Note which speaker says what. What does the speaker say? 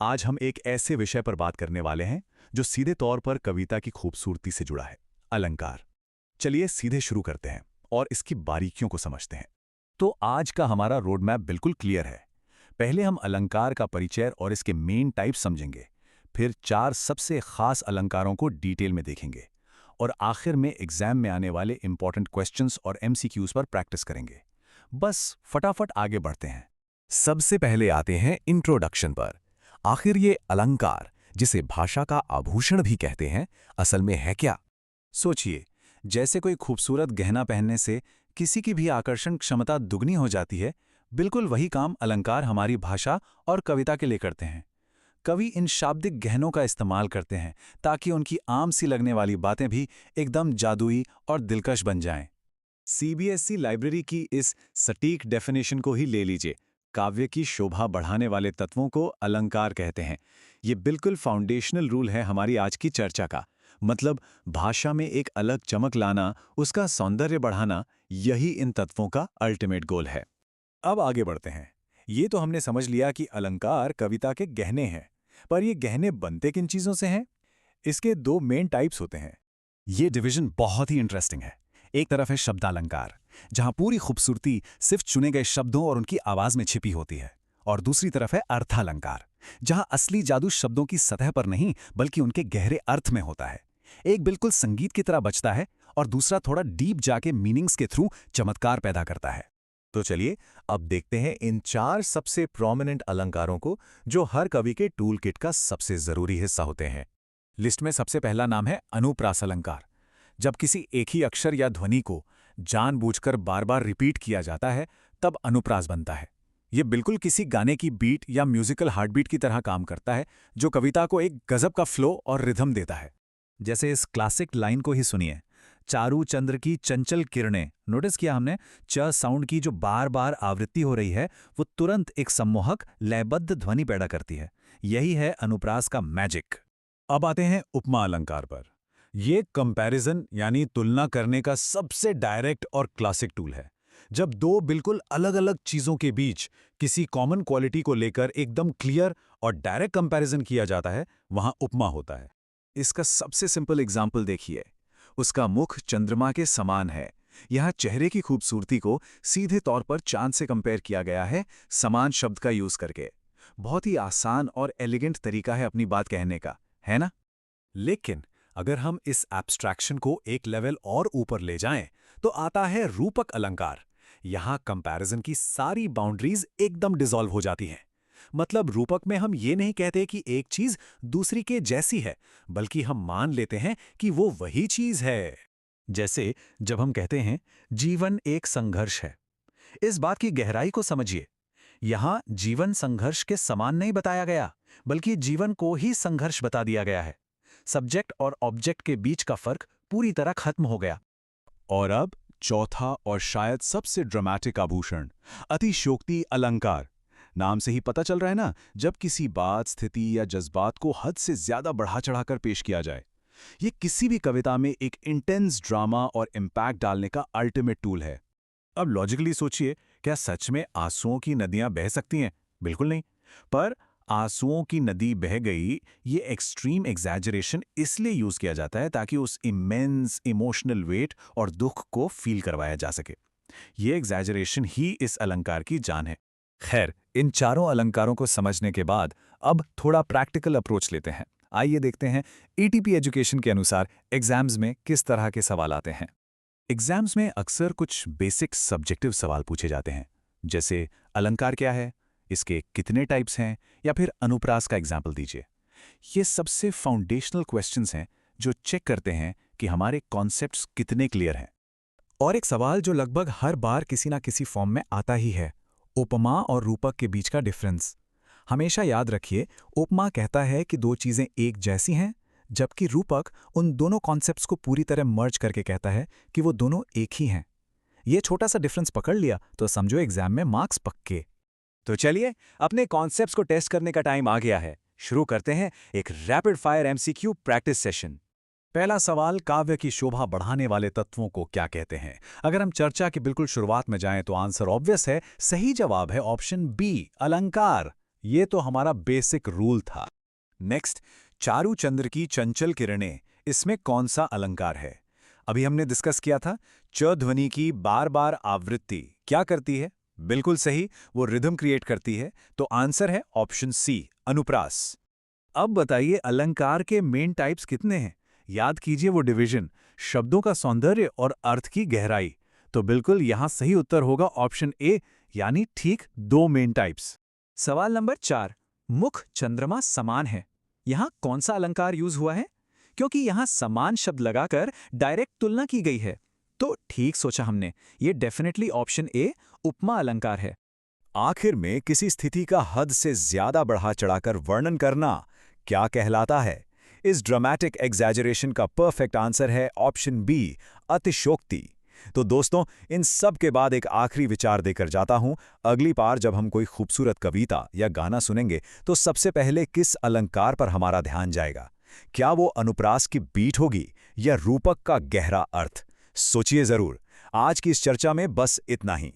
Speaker 1: आज हम एक ऐसे विषय पर बात करने वाले हैं जो सीधे तौर पर कविता की खूबसूरती से जुड़ा है, अलंकार। चलिए सीधे शुरू करते हैं और इसकी बारीकियों को समझते हैं। तो आज का हमारा रोड मैप बिल्कुल क्लियर है। पहले हम अलंकार का परिचय और इसके मेन टाइप समझेंगे, फिर 4 सबसे खास अलंकारों को डिटेल में देखेंगे और आखिर में एग्जाम में आने वाले इंपॉर्टेंट क्वेश्चंस और एमसीक्यूज पर प्रैक्टिस करेंगे। बस फटाफट आगे बढ़ते हैं। सबसे पहले आते हैं इंट्रोडक्शन पर। आखिर ये अलंकार, जिसे भाषा का आभूषण भी कहते हैं, असल में है क्या? सोचिए, जैसे कोई खूबसूरत गहना पहनने से किसी की भी आकर्षण क्षमता दुगनी हो जाती है, बिल्कुल वही काम अलंकार हमारी भाषा और कविता के लिए करते हैं। कवि इन शाब्दिक गहनों का इस्तेमाल करते हैं ताकि उनकी आम सी लगने वाली बातें भी एकदम जादुई और दिलकश बन जाएं। सीबीएसई लाइब्रेरी की इस सटीक डेफिनेशन को ही ले लीजिए। काव्य की शोभा बढ़ाने वाले तत्वों को अलंकार कहते हैं। ये बिल्कुल फाउंडेशनल रूल है हमारी आज की चर्चा का। मतलब भाषा में एक अलग चमक लाना, उसका सौंदर्य बढ़ाना, यही इन तत्वों का अल्टीमेट गोल है। अब आगे बढ़ते हैं। ये तो हमने समझ लिया कि अलंकार कविता के गहने हैं, पर ये गहने बनते किन चीजों से हैं? इसके 2 मेन टाइप्स होते हैं। ये डिवीजन बहुत ही इंटरेस्टिंग है। एक तरफ है शब्दालंकार, जहां पूरी खूबसूरती सिर्फ चुने गए शब्दों और उनकी आवाज में छिपी होती है, और दूसरी तरफ है अर्थालंकार, जहां असली जादू शब्दों की सतह पर नहीं बल्कि उनके गहरे अर्थ में होता है। एक बिल्कुल संगीत की तरह बजता है और दूसरा थोड़ा डीप जाके मीनिंग्स के थ्रू चमत्कार पैदा करता है। तो चलिए अब देखते हैं इन 4 सबसे प्रोमिनेंट अलंकारों को, जो हर कवि के टूल किट का सबसे जरूरी हिस्सा होते हैं। लिस्ट में सबसे पहला नाम है अनुप्रास अलंकार। जब किसी एक ही अक्षर या ध्वनि को जानबूझकर बार बार रिपीट किया जाता है, तब अनुप्रास बनता है। ये बिल्कुल किसी गाने की बीट या म्यूजिकल हार्टबीट की तरह काम करता है, जो कविता को एक गजब का फ्लो और रिदम देता है। जैसे इस क्लासिक लाइन को ही सुनिए, चारू चंद्र की चंचल किरणें। नोटिस किया हमने, च साउंड की जो बार बार आवृत्ति हो रही है, वो तुरंत एक सम्मोहक लयबद्ध ध्वनि पैदा करती है। यही है अनुप्रास का मैजिक। अब आते हैं उपमा अलंकार पर। ये कंपैरिजन यानी तुलना करने का सबसे डायरेक्ट और क्लासिक टूल है। जब 2 बिल्कुल अलग-अलग चीजों के बीच किसी कॉमन क्वालिटी को लेकर एकदम क्लियर और डायरेक्ट कंपैरिजन किया जाता है, वहां उपमा होता है। इसका सबसे सिंपल एग्जाम्पल देखिए। उसका मुख चंद्रमा के समान है। यहाँ चेहरे की खूबसूरती को सीधे तौर पर चांद से कंपेयर किया गया है, समान शब्द का यूज करके। बहुत ही आसान और एलिगेंट तरीका है अपनी बात कहने का, है ना? लेकिन अगर हम इस एब्स्ट्रैक्शन को एक लेवल और ऊपर ले जाएं, तो आता है रूपक अलंकार। यहां कंपैरिजन की सारी बाउंड्रीज एकदम डिसॉल्व हो जाती हैं। मतलब रूपक में हम ये नहीं कहते कि एक चीज दूसरी के जैसी है, बल्कि हम मान लेते हैं कि वो वही चीज है। जैसे जब हम कहते हैं जीवन एक संघर्ष है, इस बात की गहराई को समझिए। यहां जीवन संघर्ष के समान नहीं बताया गया, बल्कि जीवन को ही संघर्ष बता दिया गया है। सब्जेक्ट और ऑब्जेक्ट के बीच का फर्क पूरी तरह खत्म हो गया। और अब चौथा और शायद सबसे ड्रामेटिक आभूषण, अतिशयोक्ति अलंकार। नाम से ही पता चल रहा है ना, जब किसी बात, स्थिति या जज्बात को हद से ज्यादा बढ़ा चढ़ाकर पेश किया जाए। ये किसी भी कविता में एक इंटेंस ड्रामा और इम्पैक्ट डालने का अल्टीमेट टूल है। अब लॉजिकली सोचिए, क्या सच में आंसुओं की नदियां बह सकती हैं? बिल्कुल नहीं। पर आंसुओं की नदी बह गई, ये एक्सट्रीम एग्जैजरेशन इसलिए यूज किया जाता है ताकि उस इमेंस इमोशनल वेट और दुख को फील करवाया जा सके। ये एग्जैजरेशन ही इस अलंकार की जान है। खैर, इन चारों अलंकारों को समझने के बाद अब थोड़ा प्रैक्टिकल अप्रोच लेते हैं। आइए देखते हैं ईटीपी एजुकेशन के अनुसार एग्जाम्स में किस तरह के सवाल आते हैं। एग्जाम्स में अक्सर कुछ बेसिक सब्जेक्टिव सवाल पूछे जाते हैं, जैसे अलंकार क्या है, इसके कितने टाइप्स हैं, या फिर अनुप्रास का एग्जाम्पल दीजिए। ये सबसे फाउंडेशनल क्वेश्चंस हैं जो चेक करते हैं कि हमारे कॉन्सेप्ट्स कितने क्लियर हैं। और एक सवाल जो लगभग हर बार किसी ना किसी फॉर्म में आता ही है, उपमा और रूपक के बीच का डिफरेंस। हमेशा याद रखिए, उपमा कहता है कि 2 चीजें एक जैसी हैं, जबकि रूपक उन दोनों कॉन्सेप्ट्स को पूरी तरह मर्ज करके कहता है कि वो दोनों एक ही हैं। ये छोटा सा डिफरेंस पकड़ लिया तो समझो एग्जाम में मार्क्स पक्के। तो चलिए, अपने कॉन्सेप्ट्स को टेस्ट करने का टाइम आ गया है। शुरू करते हैं एक rapid fire MCQ practice session. पहला सवाल, काव्य की शोभा बढ़ाने वाले तत्वों को क्या कहते हैं? अगर हम चर्चा की बिल्कुल शुरुआत में जाएं तो आंसर ऑब्वियस है। सही जवाब है ऑप्शन बी, अलंकार। ये तो हमारा बेसिक रूल था। नेक्स्ट, चारुचंद्र की चंचल किरणें, इसमें कौन सा अलंकार है? अभी हमने डिस्कस किया था, च ध्वनि की बार बार आवृत्ति क्या करती है? बिल्कुल सही, वो रिदम क्रिएट करती है। तो आंसर है ऑप्शन सी, अनुप्रास। अब बताइए अलंकार के मेन टाइप्स कितने हैं? याद कीजिए वो डिवीजन, शब्दों का सौंदर्य और अर्थ की गहराई। तो बिल्कुल यहां सही उत्तर होगा ऑप्शन ए, यानी ठीक 2 मेन टाइप्स।
Speaker 2: सवाल नंबर 4, मुख चंद्रमा समान है, यहाँ कौन सा अलंकार यूज हुआ है? क्योंकि यहाँ समान शब्द लगाकर डायरेक्ट तुलना की गई है। तो ठीक सोचा हमने, ये डेफिनेटली ऑप्शन ए, उपमा अलंकार है।
Speaker 1: आखिर में किसी स्थिति का हद से ज्यादा बढ़ा चढ़ाकर वर्णन करना क्या कहलाता है? इस ड्रामेटिक एग्जैजरेशन का परफेक्ट आंसर है ऑप्शन बी, अतिशयोक्ति। तो दोस्तों, इन सब के बाद एक आखिरी विचार देकर जाता हूं। अगली बार जब हम कोई खूबसूरत कविता या गाना सुनेंगे तो सबसे पहले किस अलंकार पर हमारा ध्यान जाएगा? क्या वो अनुप्रास की बीट होगी या रूपक का गहरा अर्थ? सोचिए जरूर। आज की इस चर्चा में बस इतना ही।